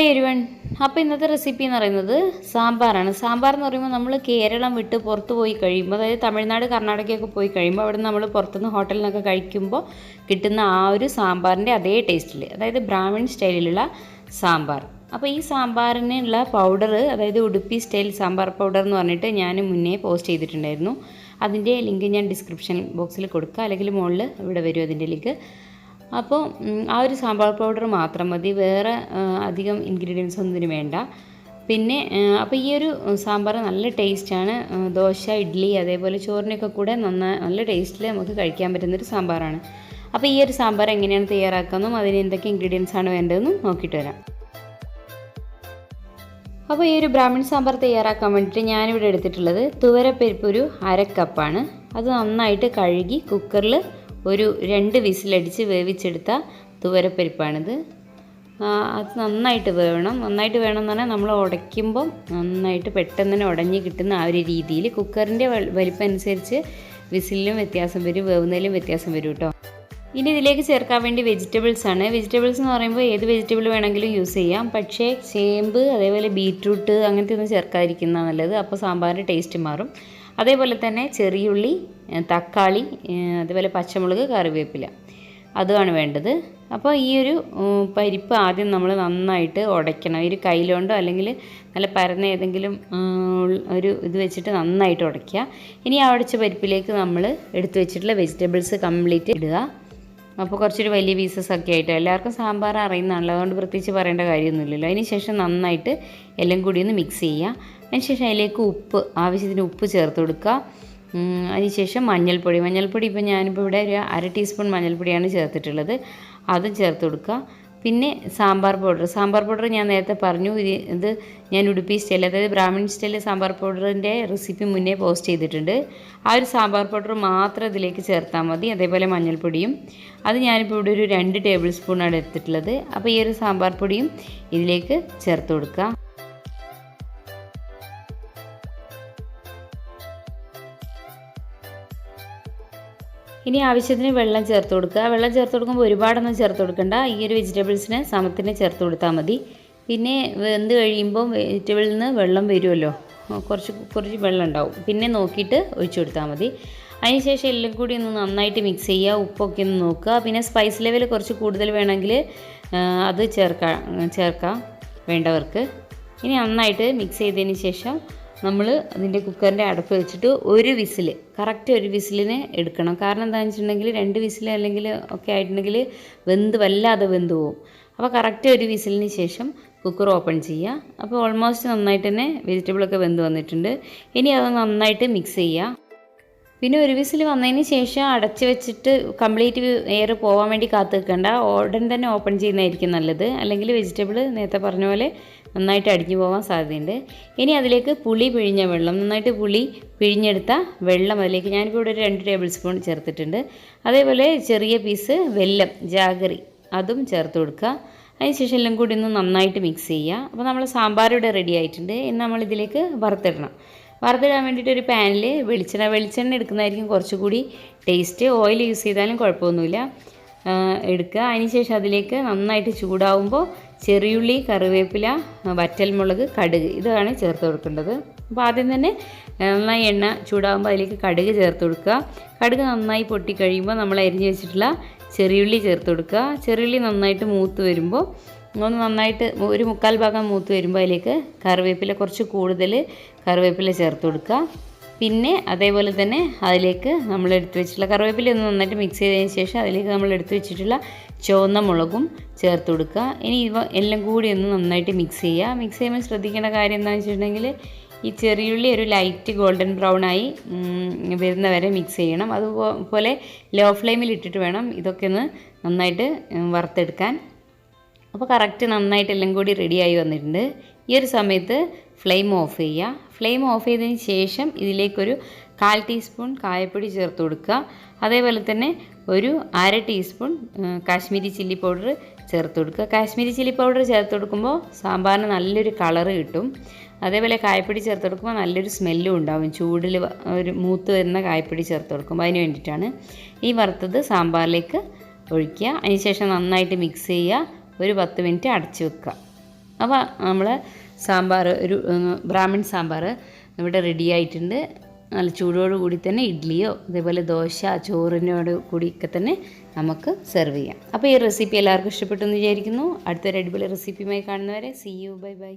Hi everyone. അപ്പോൾ ഇന്നത്തെ recipe എന്ന് പറയുന്നത് സാമ്പാറാണ്. സാമ്പാർ എന്ന് പറയുമ്പോൾ നമ്മൾ കേരളം വിട്ട് പുറത്ത് പോയി കഴിയുമ്പോൾ, അതായത് തമിഴ്നാട് കർണാടകയൊക്കെ പോയി കഴിയുമ്പോൾ അവിടെ നിന്ന് നമ്മൾ പുറത്തുനിന്ന് ഹോട്ടലിൽ നിന്നൊക്കെ കഴിക്കുമ്പോൾ കിട്ടുന്ന ആ ഒരു സാമ്പാറിൻ്റെ അതേ ടേസ്റ്റിൽ, അതായത് ബ്രാഹ്മിൺ സ്റ്റൈലിലുള്ള സാമ്പാർ. അപ്പോൾ ഈ സാമ്പാറിനുള്ള പൗഡർ, അതായത് ഉടുപ്പി സ്റ്റൈൽ സാമ്പാർ പൗഡർ എന്ന് പറഞ്ഞിട്ട് ഞാൻ മുന്നേ പോസ്റ്റ് ചെയ്തിട്ടുണ്ടായിരുന്നു. അതിൻ്റെ ലിങ്ക് ഞാൻ ഡിസ്ക്രിപ്ഷൻ ബോക്സിൽ കൊടുക്കുക, അല്ലെങ്കിൽ മുകളിൽ ഇവിടെ വരും അതിൻ്റെ ലിങ്ക്. അപ്പോൾ ആ ഒരു സാമ്പാർ പൗഡർ മാത്രം മതി, വേറെ അധികം ഇൻഗ്രീഡിയൻസ് ഒന്നും ഇതിന് വേണ്ട. പിന്നെ അപ്പോൾ ഈ ഒരു സാമ്പാർ നല്ല ടേസ്റ്റാണ്. ദോശ, ഇഡ്ഡലി, അതേപോലെ ചോറിനൊക്കെ കൂടെ നല്ല ടേസ്റ്റിൽ നമുക്ക് കഴിക്കാൻ പറ്റുന്നൊരു സാമ്പാറാണ്. അപ്പോൾ ഈ ഒരു സാമ്പാർ എങ്ങനെയാണ് തയ്യാറാക്കാമെന്നും അതിന് എന്തൊക്കെ ഇൻഗ്രീഡിയൻസ് ആണ് വേണ്ടതെന്നും നോക്കിയിട്ട് വരാം. അപ്പോൾ ഈ ഒരു ബ്രാഹ്മിൺ സാമ്പാർ തയ്യാറാക്കാൻ വേണ്ടിയിട്ട് ഞാനിവിടെ എടുത്തിട്ടുള്ളത് തുവരപ്പരിപ്പ് ഒരു 1/2 കപ്പാണ്. അത് നന്നായിട്ട് കഴുകി കുക്കറിൽ ഒരു 2 വിസിലടിച്ച് വേവിച്ചെടുത്ത തുവരപ്പരിപ്പാണിത്. അത് നന്നായിട്ട് വേവണം. നന്നായിട്ട് വേണം എന്ന് പറഞ്ഞാൽ നമ്മൾ ഉടയ്ക്കുമ്പം നന്നായിട്ട് പെട്ടെന്ന് തന്നെ ഉടഞ്ഞ് കിട്ടുന്ന ആ ഒരു രീതിയിൽ. കുക്കറിൻ്റെ വലിപ്പം അനുസരിച്ച് വിസിലിലും വ്യത്യാസം വരും, വേവുന്നതിലും വ്യത്യാസം വരും കേട്ടോ. ഇനി ഇതിലേക്ക് ചേർക്കാൻ വേണ്ടി വെജിറ്റബിൾസ് ആണ്. വെജിറ്റബിൾസ് എന്ന് പറയുമ്പോൾ ഏത് വെജിറ്റബിൾ വേണമെങ്കിലും യൂസ് ചെയ്യാം. പക്ഷേ ചേമ്പ്, അതേപോലെ ബീറ്റ്റൂട്ട് അങ്ങനത്തെ ഒന്നും ചേർക്കാതിരിക്കുന്നതാണ് നല്ലത്. അപ്പോൾ സാമ്പാറിൻ്റെ ടേസ്റ്റ് മാറും. അതേപോലെ തന്നെ ചെറിയുള്ളി, തക്കാളി, അതുപോലെ പച്ചമുളക്, കറിവേപ്പില, അതുമാണ് വേണ്ടത്. അപ്പോൾ ഈ ഒരു പരിപ്പ് ആദ്യം നമ്മൾ നന്നായിട്ട് ഉടയ്ക്കണം. ഈ ഒരു കയ്യിലുണ്ടോ അല്ലെങ്കിൽ നല്ല പരന്ന ഏതെങ്കിലും ഒരു ഇത് വെച്ചിട്ട് നന്നായിട്ട് ഉടയ്ക്കുക. ഇനി ആ ഉടച്ച പരിപ്പിലേക്ക് നമ്മൾ എടുത്തു വെച്ചിട്ടുള്ള വെജിറ്റബിൾസ് കംപ്ലീറ്റ് ഇടുക. അപ്പോൾ കുറച്ചൊരു വലിയ പീസസ് ഒക്കെ ആയിട്ട്, എല്ലാവർക്കും സാമ്പാർ അറിയുന്നതാണല്ലോ, അതുകൊണ്ട് പ്രത്യേകിച്ച് പറയേണ്ട കാര്യമൊന്നുമില്ലല്ലോ. അതിന് ശേഷം നന്നായിട്ട് എല്ലാം കൂടി ഒന്ന് മിക്സ് ചെയ്യുക. അതിനുശേഷം അതിലേക്ക് ആവശ്യത്തിന് ഉപ്പ് ചേർത്ത് കൊടുക്കുക. അതിനുശേഷം മഞ്ഞൾപ്പൊടി ഇപ്പോൾ ഞാനിപ്പോൾ ഇവിടെ ഒരു 1/2 ടീസ്പൂൺ മഞ്ഞൾപ്പൊടിയാണ് ചേർത്തിട്ടുള്ളത്, അതും ചേർത്ത് കൊടുക്കുക. പിന്നെ സാമ്പാർ പൗഡർ ഞാൻ നേരത്തെ പറഞ്ഞു, ഇത് ഞാൻ ഉടുപ്പി സ്റ്റൈൽ, അതായത് ബ്രാഹ്മിൺ സ്റ്റൈൽ സാമ്പാർ പൗഡറിൻ്റെ റെസിപ്പി മുന്നേ പോസ്റ്റ് ചെയ്തിട്ടുണ്ട്. ആ ഒരു സാമ്പാർ പൗഡർ മാത്രം ഇതിലേക്ക് ചേർത്താൽ മതി. അതേപോലെ മഞ്ഞൾപ്പൊടിയും, അത് ഞാനിപ്പോൾ ഇവിടെ ഒരു 2 ടേബിൾ സ്പൂണാണ് എടുത്തിട്ടുള്ളത്. അപ്പോൾ ഈ ഒരു സാമ്പാർ പൊടിയും ഇതിലേക്ക് ചേർത്ത് കൊടുക്കുക. ഇനി ആവശ്യത്തിന് വെള്ളം ചേർത്ത് കൊടുക്കുക. വെള്ളം ചേർത്ത് കൊടുക്കുമ്പോൾ ഒരുപാടൊന്നും ചേർത്ത് കൊടുക്കണ്ട. ഈ ഒരു വെജിറ്റബിൾസിന് സമത്തിന് ചേർത്ത് കൊടുത്താൽ മതി. പിന്നെ വെന്ത് കഴിയുമ്പോൾ വെജിറ്റബിളിൽ നിന്ന് വെള്ളം വരുമല്ലോ, കുറച്ച് വെള്ളം ഉണ്ടാവും, പിന്നെ നോക്കിയിട്ട് ഒഴിച്ചു കൊടുത്താൽ മതി. അതിനുശേഷം എല്ലാം കൂടി ഒന്ന് നന്നായിട്ട് മിക്സ് ചെയ്യുക. ഉപ്പൊക്കെ ഒന്ന് നോക്കുക. പിന്നെ സ്പൈസ് ലെവൽ കുറച്ച് കൂടുതൽ വേണമെങ്കിൽ അത് ചേർക്കാം വേണ്ടവർക്ക്. ഇനി നന്നായിട്ട് മിക്സ് ചെയ്തതിന് ശേഷം നമ്മൾ അതിൻ്റെ കുക്കറിൻ്റെ അടപ്പ് വെച്ചിട്ട് കറക്റ്റ് ഒരു വിസിലിന് എടുക്കണം. കാരണം എന്താണെന്ന് വെച്ചിട്ടുണ്ടെങ്കിൽ 2 വിസിൽ അല്ലെങ്കിൽ ഒക്കെ ആയിട്ടുണ്ടെങ്കിൽ വല്ലാതെ വെന്ത് പോവും. അപ്പോൾ കറക്റ്റ് ഒരു വിസിലിന് ശേഷം കുക്കർ ഓപ്പൺ ചെയ്യുക. അപ്പോൾ ഓൾമോസ്റ്റ് നന്നായിട്ട് തന്നെ വെജിറ്റബിളൊക്കെ വെന്ത് വന്നിട്ടുണ്ട്. ഇനി അത് നന്നായിട്ട് മിക്സ് ചെയ്യുക. പിന്നെ ഒരു വിസിൽ വന്നതിന് ശേഷം അടച്ച് വെച്ചിട്ട് കംപ്ലീറ്റ് എയർ പോകാൻ വേണ്ടി കാത്തു നിൽക്കണ്ട, ഉടൻ തന്നെ ഓപ്പൺ ചെയ്യുന്നതായിരിക്കും നല്ലത്. അല്ലെങ്കിൽ വെജിറ്റബിൾ നേരത്തെ പറഞ്ഞ പോലെ നന്നായിട്ട് അടിഞ്ഞു പോകാൻ സാധ്യതയുണ്ട്. ഇനി അതിലേക്ക് പുളി പിഴിഞ്ഞ വെള്ളം, നന്നായിട്ട് പുളി പിഴിഞ്ഞെടുത്ത വെള്ളം അതിലേക്ക് ഞാനിപ്പോൾ ഇവിടെ ഒരു 2 ടേബിൾ സ്പൂൺ ചേർത്തിട്ടുണ്ട്. അതേപോലെ ചെറിയ പീസ് വെല്ലം, ജാഗറി, അതും ചേർത്ത് കൊടുക്കുക. അതിനുശേഷം എല്ലാം കൂടി ഒന്ന് നന്നായിട്ട് മിക്സ് ചെയ്യുക. അപ്പോൾ നമ്മൾ സാമ്പാർ ഇവിടെ റെഡി ആയിട്ടുണ്ട്. ഇനി നമ്മളിതിലേക്ക് വറുത്തിടാൻ വേണ്ടിയിട്ട് ഒരു പാനിൽ വെളിച്ചെണ്ണ എടുക്കുന്നതായിരിക്കും കുറച്ചുകൂടി ടേസ്റ്റ്. ഓയിൽ യൂസ് ചെയ്താലും കുഴപ്പമൊന്നുമില്ല, എടുക്കുക. അതിനുശേഷം അതിലേക്ക് നന്നായിട്ട് ചൂടാവുമ്പോൾ ചെറിയുള്ളി, കറിവേപ്പില, വറ്റൽമുളക്, കടുക്, ഇതാണ് ചേർത്ത് കൊടുക്കേണ്ടത്. അപ്പോൾ ആദ്യം തന്നെ നന്നായി എണ്ണ ചൂടാകുമ്പോൾ അതിലേക്ക് കടുക് ചേർത്ത് കൊടുക്കുക. കടുക് നന്നായി പൊട്ടിക്കഴിയുമ്പോൾ നമ്മൾ അരിഞ്ഞ് വെച്ചിട്ടുള്ള ചെറിയുള്ളി ചേർത്ത് കൊടുക്കുക. ചെറിയുള്ളി നന്നായിട്ട് മൂത്ത് വരുമ്പോൾ നന്നായിട്ട് ഒരു 1/4 ഭാഗം മൂത്ത് വരുമ്പോൾ അതിലേക്ക് കറിവേപ്പില, കുറച്ച് കൂടുതൽ കറിവേപ്പില ചേർത്ത് കൊടുക്കുക. പിന്നെ അതേപോലെ തന്നെ അതിലേക്ക് നമ്മൾ എടുത്ത് വെച്ചിട്ടുള്ള കറിവേപ്പില ഒന്ന് നന്നായിട്ട് മിക്സ് ചെയ്തതിന് ശേഷം അതിലേക്ക് നമ്മൾ എടുത്ത് വെച്ചിട്ടുള്ള ചുവന്ന മുളകും ചേർത്ത് കൊടുക്കുക. ഇനി ഇവ എല്ലാം കൂടി ഒന്ന് നന്നായിട്ട് മിക്സ് ചെയ്യുക. മിക്സ് ചെയ്യുമ്പോൾ ശ്രദ്ധിക്കേണ്ട കാര്യം എന്താണെന്ന് വെച്ചിട്ടുണ്ടെങ്കിൽ ഈ ചെറിയുള്ളി ഒരു ലൈറ്റ് ഗോൾഡൻ ബ്രൗൺ ആയി വരുന്നവരെ മിക്സ് ചെയ്യണം. അതുപോലെ ലോ ഫ്ലെയിമിൽ ഇട്ടിട്ട് വേണം ഇതൊക്കെ ഒന്ന് നന്നായിട്ട് വറുത്തെടുക്കാൻ. അപ്പോൾ കറക്റ്റ് നന്നായിട്ട് എല്ലാം കൂടി റെഡിയായി വന്നിട്ടുണ്ട്. ഈ ഒരു സമയത്ത് ഫ്ലെയിം ഓഫ് ചെയ്യുക. ഫ്ലെയിം ഓഫ് ചെയ്തതിന് ശേഷം ഇതിലേക്കൊരു 1/4 ടീസ്പൂൺ കായപ്പൊടി ചേർത്ത് കൊടുക്കുക. അതേപോലെ തന്നെ ഒരു 1/2 ടീസ്പൂൺ കാശ്മീരി ചില്ലി പൗഡർ ചേർത്ത് കൊടുക്കുക. കാശ്മീരി ചില്ലി പൗഡർ ചേർത്ത് കൊടുക്കുമ്പോൾ സാമ്പാറിന് നല്ലൊരു കളറ് കിട്ടും. അതേപോലെ കായപ്പൊടി ചേർത്ത് കൊടുക്കുമ്പോൾ നല്ലൊരു സ്മെല്ലും ഉണ്ടാവും. ചൂടിൽ ഒരു മൂത്ത് വരുന്ന കായപ്പൊടി ചേർത്ത് കൊടുക്കുമ്പോൾ അതിന് വേണ്ടിയിട്ടാണ്. ഈ വറുത്തത് സാമ്പാറിലേക്ക് ഒഴിക്കുക. അതിനുശേഷം നന്നായിട്ട് മിക്സ് ചെയ്യുക. ഒരു 10 മിനിറ്റ് അടച്ചു വെക്കുക. അപ്പോൾ നമ്മളെ സാമ്പാർ ഒരു ബ്രാഹ്മിൺ സാമ്പാർ ഇവിടെ റെഡി ആയിട്ടുണ്ട്. നല്ല ചൂടോട് കൂടി തന്നെ ഇഡ്ഡലിയോ അതേപോലെ ദോശ ചോറിനോട് കൂടിയൊക്കെ തന്നെ നമുക്ക് സെർവ് ചെയ്യാം. അപ്പോൾ ഈ റെസിപ്പി എല്ലാവർക്കും ഇഷ്ടപ്പെട്ടു എന്ന് വിചാരിക്കുന്നു. അടുത്തൊരു അടിപൊളി റെസിപ്പിയുമായി കാണുന്നവരെ സീ യു, ബൈ ബൈ.